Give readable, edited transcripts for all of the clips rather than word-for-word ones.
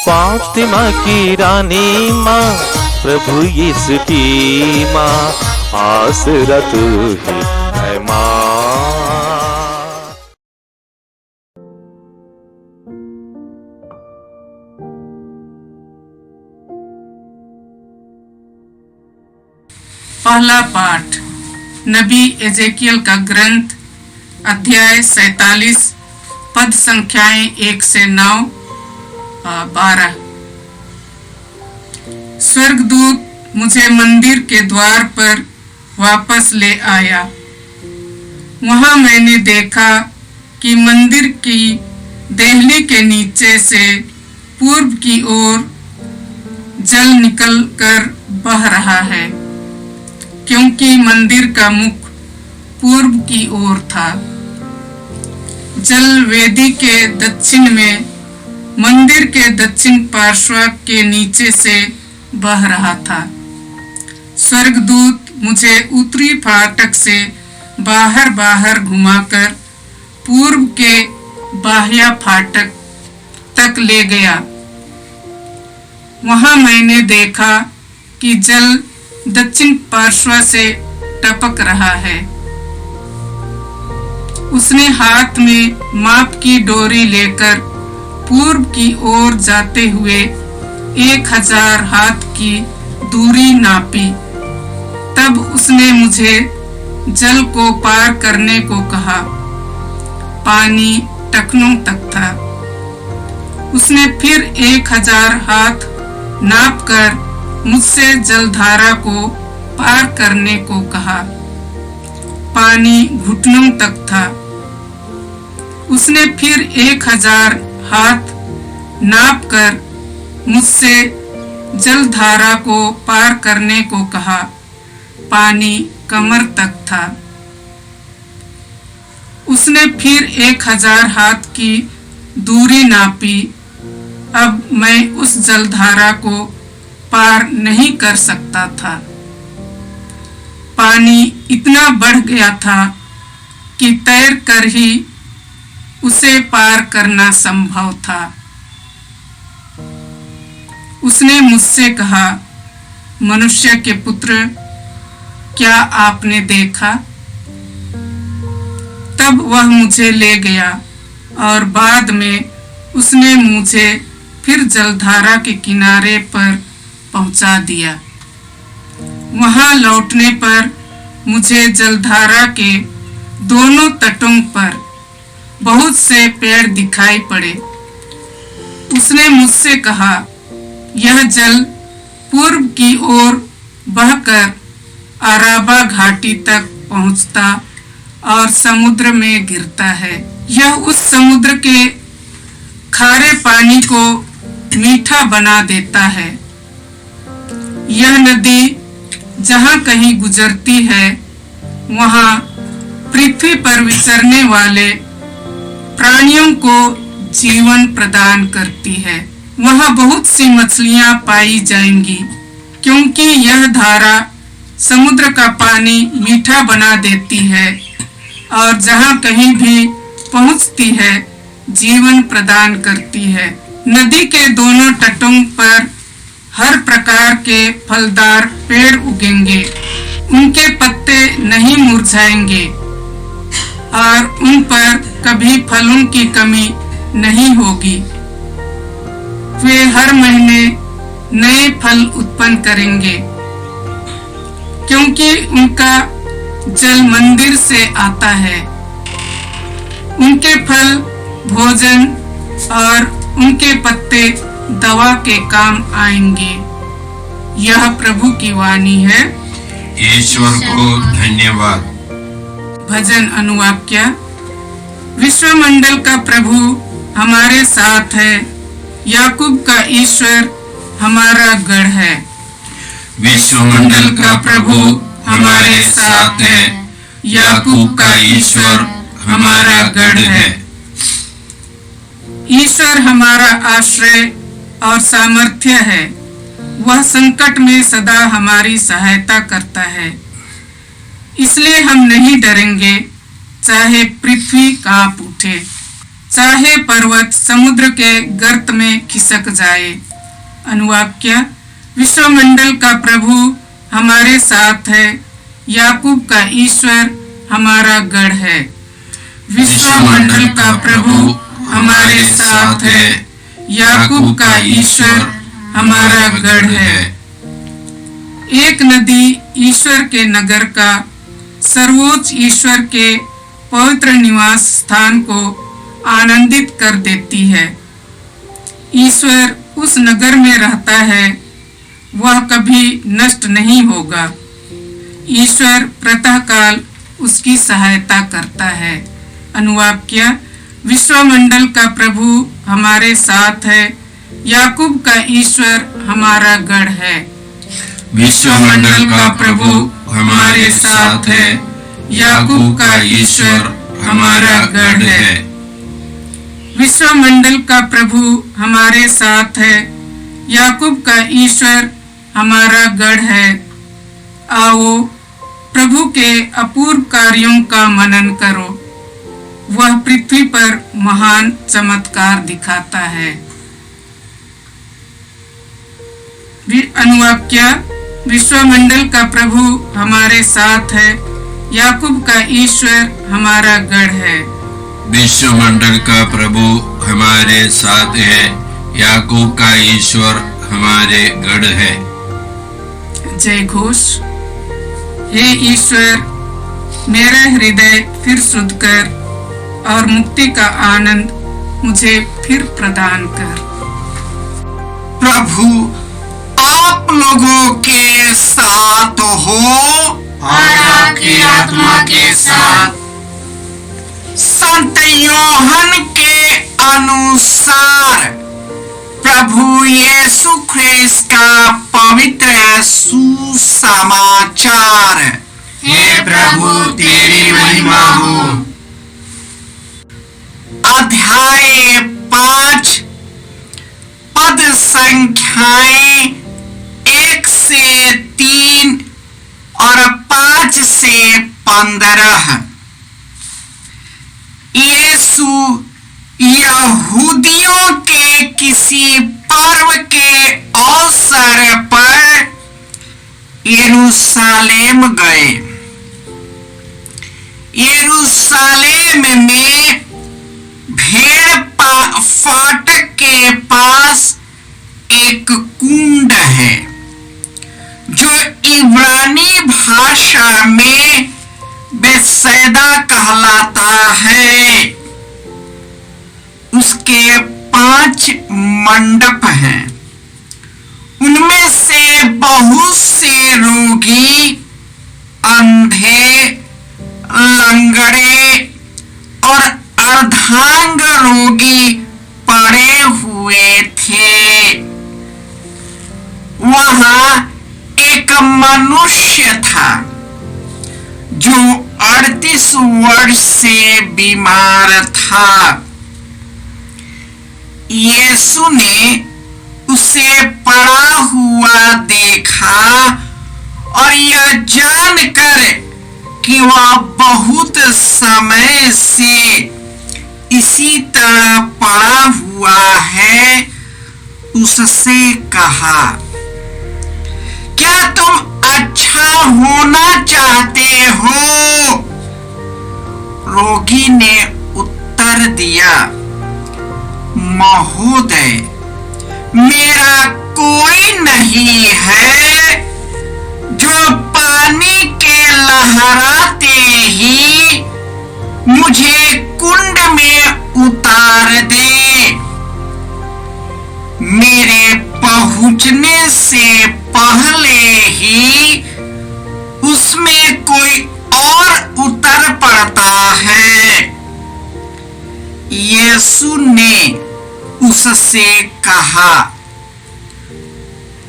फातिमा की रानी माँ, प्रभु यीशु की माँ, आसरा तू ही है माँ। पहला पाठ नबी एजेकियल का ग्रंथ, अध्याय 47, पद संख्याएं 1 से 9, 12। स्वर्गदूत मुझे मंदिर के द्वार पर वापस ले आया। वहां मैंने देखा कि मंदिर की देहली के नीचे से पूर्व की ओर जल निकलकर बह रहा है, क्योंकि मंदिर का मुख पूर्व की ओर था। जल वेदी के दक्षिण में मंदिर के दक्षिण पार्श्व के नीचे से बह रहा था। स्वर्गदूत मुझे उत्तरी फाटक से बाहर घुमाकर पूर्व के बाह्य फाटक तक ले गया। वहां मैंने देखा कि जल दक्षिण पार्श्व से टपक रहा है। उसने हाथ में माप की डोरी लेकर पूर्व की ओर जाते हुए 1000 हाथ की दूरी नापी। तब उसने मुझे जल को पार करने को कहा। पानी टखनों तक था। उसने फिर 1000 हाथ नापकर मुझसे जलधारा को पार करने को कहा। पानी घुटनों तक था। उसने फिर 1000 हाथ नापकर मुझसे जलधारा को पार करने को कहा। पानी कमर तक था। उसने फिर 1000 हाथ की दूरी नापी। अब मैं उस जलधारा को पार नहीं कर सकता था। पानी इतना बढ़ गया था कि तैर कर ही उसे पार करना संभव था। उसने मुझसे कहा, मनुष्य के पुत्र, क्या आपने देखा? तब वह मुझे ले गया और बाद में उसने मुझे फिर जलधारा के किनारे पर पहुंचा दिया। वहां लौटने पर मुझे जलधारा के दोनों तटों पर बहुत से पेड़ दिखाई पड़े। उसने मुझसे कहा, यह जल पूर्व की ओर बहकर अराबा घाटी तक पहुंचता और समुद्र में गिरता है। यह उस समुद्र के खारे पानी को मीठा बना देता है। यह नदी जहां कहीं गुजरती है, वहां पृथ्वी पर विचरने वाले प्राणियों को जीवन प्रदान करती है। वहां बहुत सी मछलियां पाई जाएंगी, क्योंकि यह धारा समुद्र का पानी मीठा बना देती है और जहां कहीं भी पहुंचती है, जीवन प्रदान करती है। नदी के दोनों तटों पर हर प्रकार के फलदार पेड़ उगेंगे। उनके पत्ते नहीं मुरझाएंगे और उन पर कभी फलों की कमी नहीं होगी। वे हर महीने नए फल उत्पन्न करेंगे, क्योंकि उनका जल मंदिर से आता है। उनके फल भोजन और उनके पत्ते दवा के काम आएंगे। यह प्रभु की वाणी है। ईश्वर को धन्यवाद। भजन अनुवाक्य। विश्वमंडल का प्रभु हमारे साथ है, याकूब का ईश्वर हमारा गढ़ है। विश्वमंडल का प्रभु हमारे साथ है, याकूब का ईश्वर हमारा गढ़ है। ईश्वर हमारा आश्रय और सामर्थ्य है। वह संकट में सदा हमारी सहायता करता है। इसलिए हम नहीं डरेंगे, चाहे पृथ्वी कांप उठे, चाहे पर्वत समुद्र के गर्त में खिसक जाए। अनुवाक्य, विश्वमंडल का प्रभु हमारे साथ है, याकूब का ईश्वर हमारा गढ़ है। विश्वमंडल का प्रभु हमारे साथ है, याकूब का ईश्वर हमारा गढ़ है। एक नदी ईश्वर के नगर का, सर्वोच्च ईश्वर के पवित्र निवास स्थान को आनंदित कर देती है। ईश्वर उस नगर में रहता है, वह कभी नष्ट नहीं होगा। ईश्वर प्रातःकाल उसकी सहायता करता है। अनुवाक्य, विश्वमंडल का प्रभु हमारे साथ है, याकूब का ईश्वर हमारा गढ़ है। विश्वमंडल का प्रभु हमारे साथ है, याकूब का ईश्वर हमारा गढ़ है। विश्वमंडल का प्रभु हमारे साथ है, याकूब का ईश्वर हमारा गढ़ है। आओ प्रभु के अपूर्व कार्यों का मनन करो, वह पृथ्वी पर महान चमत्कार दिखाता है। अनुवाक्य, विश्वमंडल का प्रभु हमारे साथ है, याकूब का ईश्वर हमारा गढ़ है। विश्वमंडल का प्रभु हमारे साथ है, याकूब का ईश्वर हमारे गढ़ है। जय घोष। हे ईश्वर, मेरा हृदय फिर शुद्ध कर और मुक्ति का आनंद मुझे फिर प्रदान कर। प्रभु आप लोगों के साथ हो और आपकी आत्मा के साथ। संत योहन के अनुसार प्रभु यीशु ख्रिस्त का पवित्र सुसमाचार। हे प्रभु तेरी महिमा हो। अध्याय 5 पद संख्याएं 1 से 3 और 5 से 15। यीशु यहूदियों के किसी पर्व के अवसर पर यरूशलेम गए। यरूशलेम में भेड़ फाटक के पास एक कुंड है, जो इब्रानी भाषा में बेतसैदा कहलाता है। उसके 5 मंडप हैं। उनमें से बहुत से रोगी, अंधे, लंगड़े और अर्धांग रोगी पड़े हुए थे। वहां एक मनुष्य था जो 38 वर्ष से बीमार था। यीशु ने उसे पड़ा हुआ देखा और यह जानकर कि वह बहुत समय से इसी तरह पड़ा हुआ है, उससे कहा, क्या तुम अच्छा होना चाहते हो? रोगी ने उत्तर दिया, महोदय, मेरा कोई नहीं है जो पानी के लहराते ही मुझे कुंड में उतार दे। मेरे पहुंचने से पहले ही उसमें कोई और उतर पड़ता है। यीशु ने उससे कहा,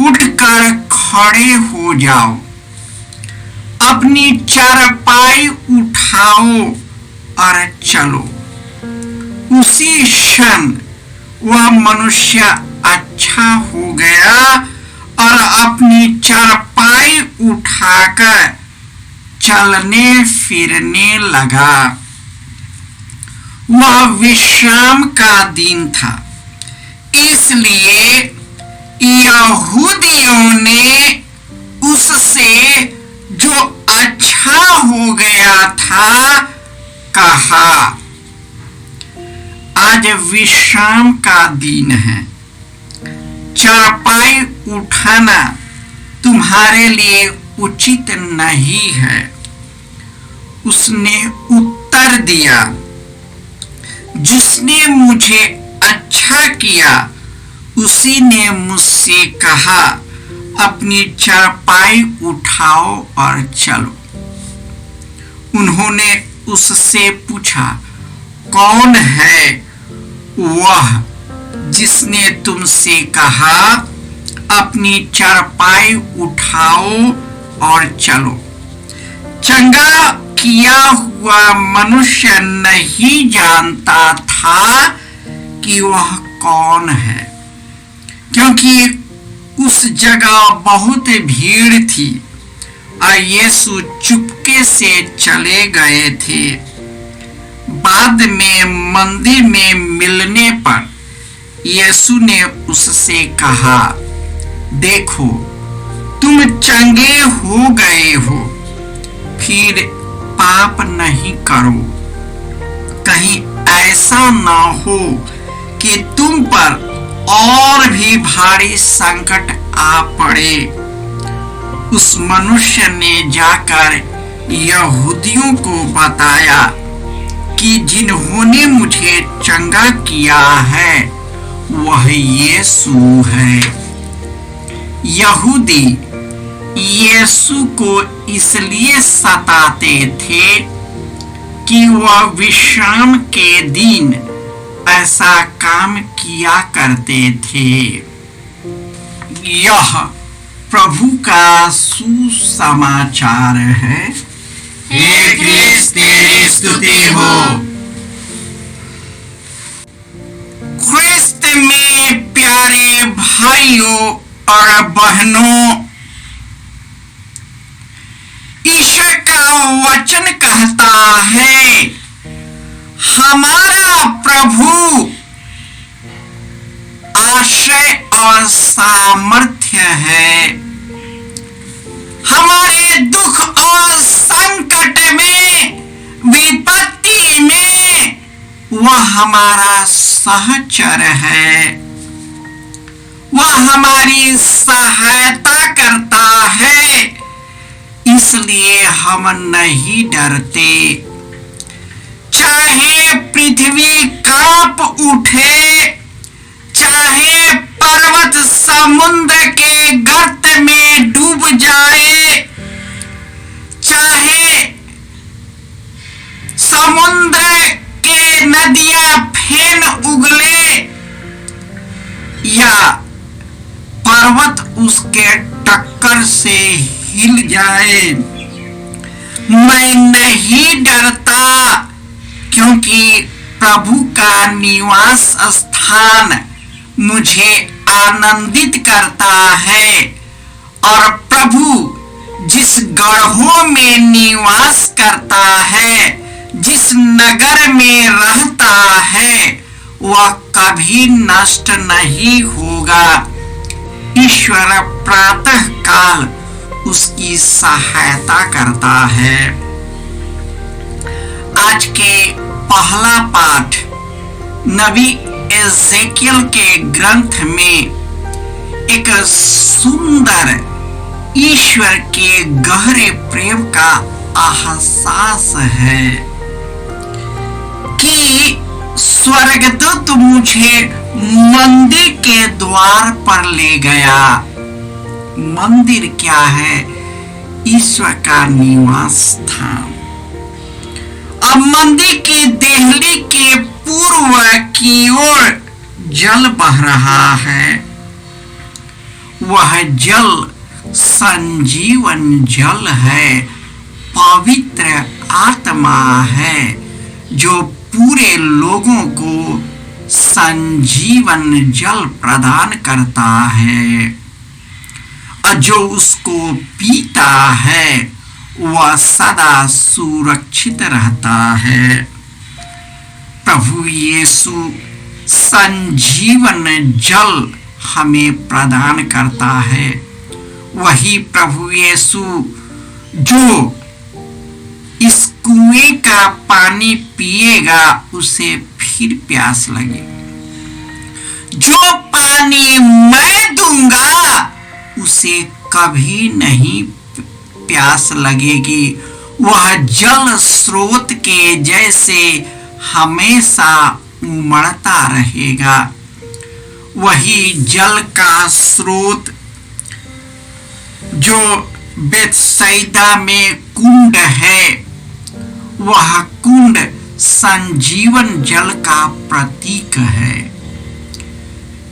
उठकर खड़े हो जाओ, अपनी चारपाई उठाओ और चलो। उसी क्षण वह मनुष्य अच्छा हो गया और अपनी चारपाई उठाकर चलने फिरने लगा। वह विश्राम का दिन था, इसलिए यहूदियों ने उससे जो अच्छा हो गया था कहा। आज विश्राम का दिन है, चारपाई उठाना तुम्हारे लिए उचित नहीं है। उसने उत्तर दिया, जिसने मुझे अच्छा किया उसी ने मुझसे कहा, अपनी चारपाई उठाओ और चलो। उन्होंने उससे पूछा, कौन है वह जिसने तुमसे कहा, अपनी चारपाई उठाओ और चलो? चंगा किया हुआ मनुष्य नहीं जानता था कि वह कौन है, क्योंकि उस जगह बहुत भीड़ थी और यीशु चुपके से चले गए थे। बाद में मंदिर में मिलने पर यीशु ने उससे कहा, देखो तुम चंगे हो गए हो, फिर पाप नहीं करो, कहीं ऐसा न हो कि तुम पर और भी भारी संकट आ पड़े। उस मनुष्य ने जाकर यहूदियों को बताया कि जिन्होंने मुझे चंगा किया है वह यीशु है। यहूदी यीशु को इसलिए सताते थे कि वह विश्राम के दिन ऐसा काम किया करते थे। यह प्रभु का सुसमाचार है। हे क्रिस्त तेरी स्तुति हो। क्रिस्त में प्यारे भाइयों और बहनों, ईश्वर का वचन कहता है, हमारा प्रभु आश्रय और सामर्थ्य है। हमारे दुख और संकट में, विपत्ति में वह हमारा सहचर है। वह हमारी सहायता करता है, इसलिए हम नहीं डरते। चाहे पृथ्वी कांप उठे, चाहे पर्वत समुद्र के गर्त में डूब जाए, चाहे समुद्र के नदियां फेन उगले या पर्वत उसके टक्कर से हिल जाए, मैं नहीं डरता, क्योंकि प्रभु का निवास स्थान मुझे आनंदित करता है। और प्रभु जिस गढ़ों में निवास करता है, जिस नगर में रहता है, वह कभी नष्ट नहीं होगा। ईश्वर प्रातः काल उसकी सहायता करता है। आज के पहला पाठ नबी एजेकियल के ग्रंथ में एक सुंदर ईश्वर के गहरे प्रेम का एहसास है कि स्वर्गदूत मुझे मंदिर के द्वार पर ले गया। मंदिर क्या है? ईश्वर का निवास स्थान। अब मंदिर की देहली के पूर्व की ओर जल बह रहा है। वह जल संजीवन जल है, पवित्र आत्मा है, जो पूरे लोगों को संजीवन जल प्रदान करता है। और जो उसको पीता है वह सदा सुरक्षित रहता है। प्रभु यीशु संजीवन जल हमें प्रदान करता है। वही प्रभु यीशु जो इस कुएं का पानी पिएगा उसे फिर प्यास लगे। जो पानी मैं दूंगा उसे कभी नहीं प्यास लगेगी। वह जल स्रोत के जैसे हमेशा उमड़ता रहेगा। वही जल का स्रोत जो बेतसैदा में कुंड है, वह कुंड संजीवन जल का प्रतीक है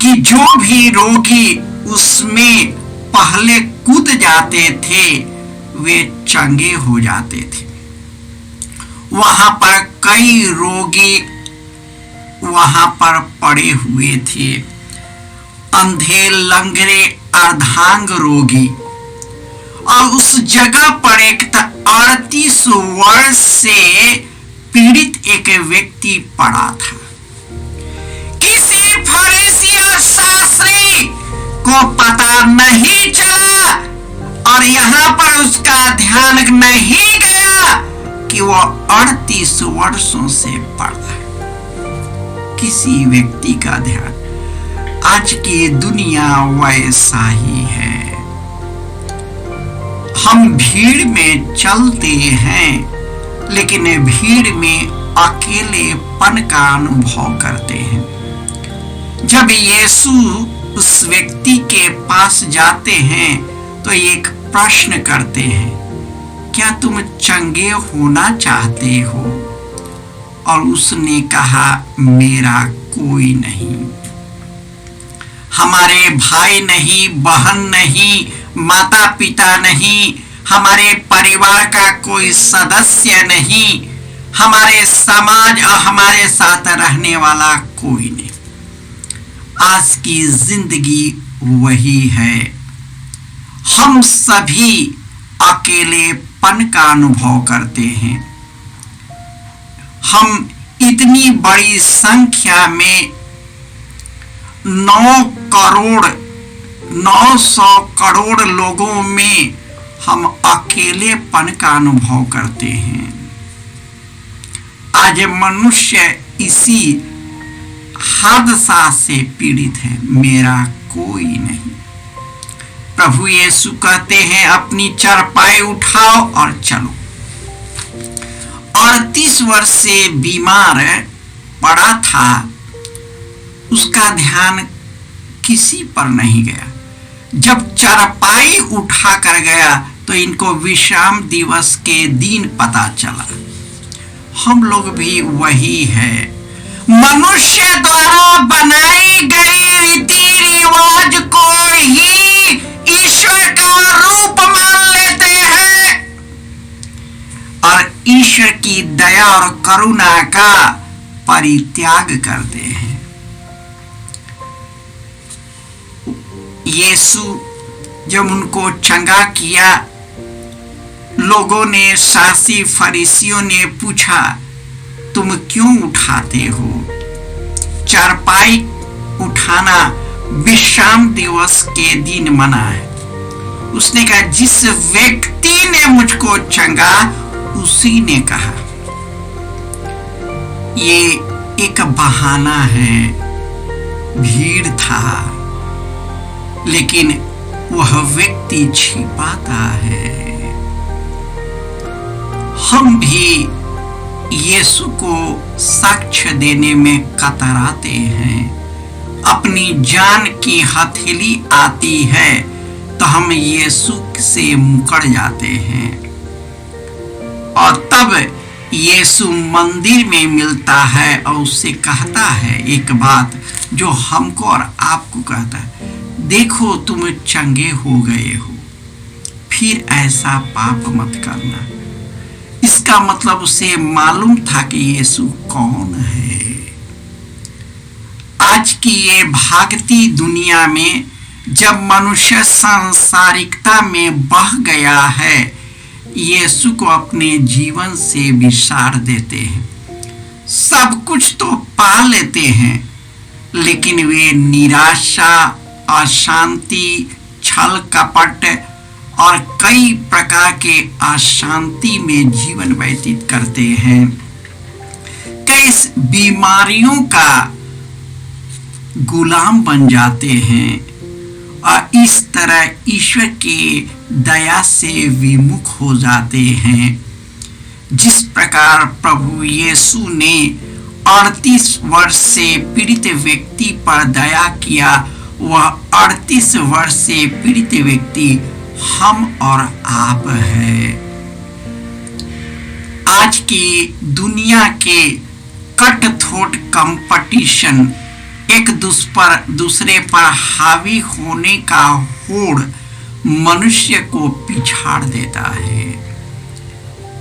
कि जो भी रोगी उसमें पहले कूद जाते थे वे चंगे हो जाते थे। वहां पर कई रोगी वहां पर पड़े हुए थे, अंधे, लंगड़े, अर्धांग रोगी। और उस जगह पर एक 38 वर्ष से पीड़ित एक व्यक्ति पड़ा था। किसी फरीसी और शास्त्री को पता नहीं चला और यहाँ पर उसका ध्यान नहीं गया कि वो 38 वर्षों से पड़ा। किसी व्यक्ति का ध्यान, आज की दुनिया वैसा ही है। हम भीड़ में चलते हैं लेकिन भीड़ में अकेलेपन का अनुभव करते हैं। जब यीशु उस व्यक्ति के पास जाते हैं तो एक प्रश्न करते हैं, क्या तुम चंगे होना चाहते हो? और उसने कहा, मेरा कोई नहीं। हमारे भाई नहीं, बहन नहीं, माता पिता नहीं, हमारे परिवार का कोई सदस्य नहीं, हमारे समाज और हमारे साथ रहने वाला कोई नहीं। आज की जिंदगी वही है। हम सभी अकेलेपन का अनुभव करते हैं। हम इतनी बड़ी संख्या में 900 करोड़ लोगों में हम अकेलेपन का अनुभव करते हैं। आज मनुष्य इसी हादसा से पीड़ित है, मेरा कोई नहीं। प्रभु यीशु कहते हैं, अपनी चारपाई उठाओ और चलो। 38 वर्ष से बीमार पड़ा था, उसका ध्यान किसी पर नहीं गया। जब चारपाई उठा कर गया तो इनको विश्राम दिवस के दिन पता चला। हम लोग भी वही है, मनुष्य द्वारा बनाई गई रीति रिवाज को ही ईश्वर का रूप मान लेते हैं और ईश्वर की दया और करुणा का परित्याग करते हैं। यीशु जब उनको चंगा किया, लोगों ने, शास्त्री फरीसियों ने पूछा, तुम क्यों उठाते हो? चारपाई उठाना विश्राम दिवस के दिन मना है। उसने कहा, जिस व्यक्ति ने मुझको चंगा उसी ने कहा। ये एक बहाना है, भीड़ था लेकिन वह व्यक्ति छिपाता है। हम भी यीशु को साक्ष्य देने में कतराते हैं। अपनी जान की हथेली आती है तो हम यीशु से मुकर जाते हैं और तब यीशु मंदिर में मिलता है और उससे कहता है एक बात जो हमको और आपको कहता है, देखो तुम चंगे हो गए हो, फिर ऐसा पाप मत करना। इसका मतलब उसे मालूम था कि यीशु कौन है। आज की ये भागती दुनिया में जब मनुष्य सांसारिकता में बह गया है, यीशु को अपने जीवन से विसार देते हैं। सब कुछ तो पा लेते हैं, लेकिन वे निराशा, अशांति, छल कपट और कई प्रकार के अशांति में जीवन व्यतीत करते हैं। कई बीमारियों का गुलाम बन जाते हैं और इस तरह ईश्वर की दया से विमुख हो जाते हैं। जिस प्रकार प्रभु यीशु ने 38 वर्ष से पीड़ित व्यक्ति पर दया किया, वह 38 वर्ष से पीड़ित व्यक्ति हम और आप है। आज की दुनिया के कट थ्रोट कंपटीशन, एक दूसरे पर हावी होने का होड़ मनुष्य को पिछाड़ देता है।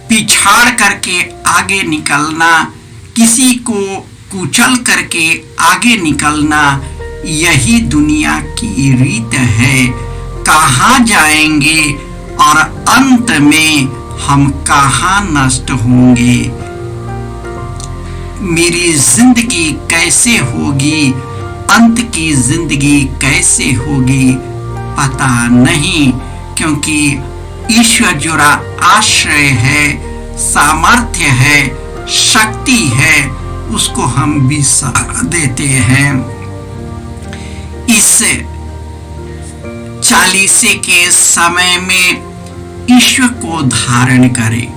पिछाड़ करके आगे निकलना, किसी को कुचल करके आगे निकलना, यही दुनिया की रीत है। कहाँ जाएंगे और अंत में हम कहाँ नष्ट होंगे? मेरी जिंदगी कैसे होगी, अंत की जिंदगी कैसे होगी, पता नहीं, क्योंकि ईश्वर जो आश्रय है, सामर्थ्य है, शक्ति है, उसको हम बिसार देते हैं। इस 40 के समय में ईश्वर को धारण करें,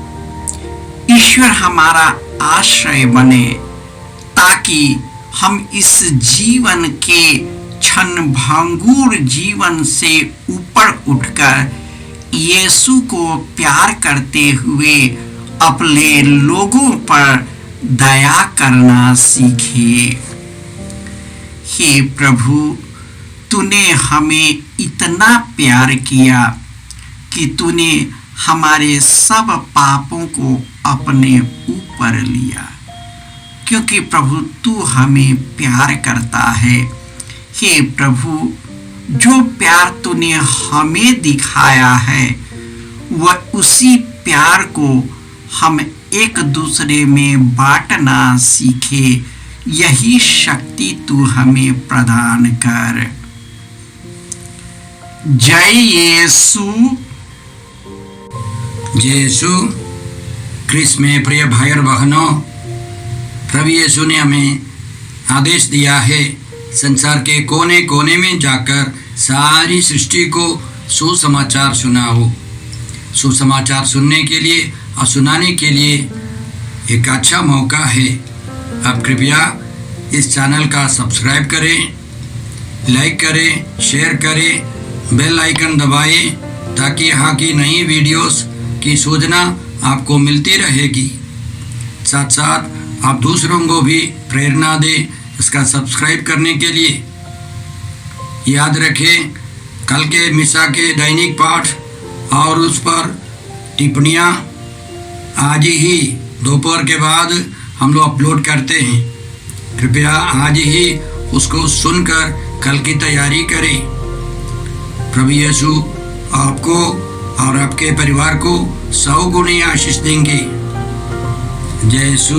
ईश्वर हमारा आश्रय बने, ताकि हम इस जीवन के क्षणभंगुर जीवन से ऊपर उठकर यीशु को प्यार करते हुए अपने लोगों पर दया करना सीखे। हे प्रभु, तूने हमें इतना प्यार किया कि तूने हमारे सब पापों को अपने ऊपर लिया, क्योंकि प्रभु तू हमें प्यार करता है। हे प्रभु, जो प्यार तूने हमें दिखाया है, वह उसी प्यार को हम एक दूसरे में बांटना सीखे। यही शक्ति तू हमें प्रदान कर। जय यीशु। जय यीशु क्रिस्त में प्रिय भाई और बहनों, प्रभु यीशु ने हमें आदेश दिया है संसार के कोने कोने में जाकर सारी सृष्टि को सुसमाचार सुनाओ। सुसमाचार सुनने के लिए और सुनाने के लिए एक अच्छा मौका है। आप कृपया इस चैनल का सब्सक्राइब करें, लाइक करें, शेयर करें, बेल आइकन दबाएं, ताकि यहाँ की नई वीडियोस की सूचना आपको मिलती रहेगी। साथ साथ आप दूसरों को भी प्रेरणा दें इसका सब्सक्राइब करने के लिए। याद रखें, कल के मिसा के दैनिक पाठ और उस पर टिप्पणियाँ आज ही दोपहर के बाद हम लोग अपलोड करते हैं। कृपया आज ही उसको सुनकर कल की तैयारी करें। प्रभु यीशु आपको और आपके परिवार को 100 गुनी आशीष देंगे। जय यीशु।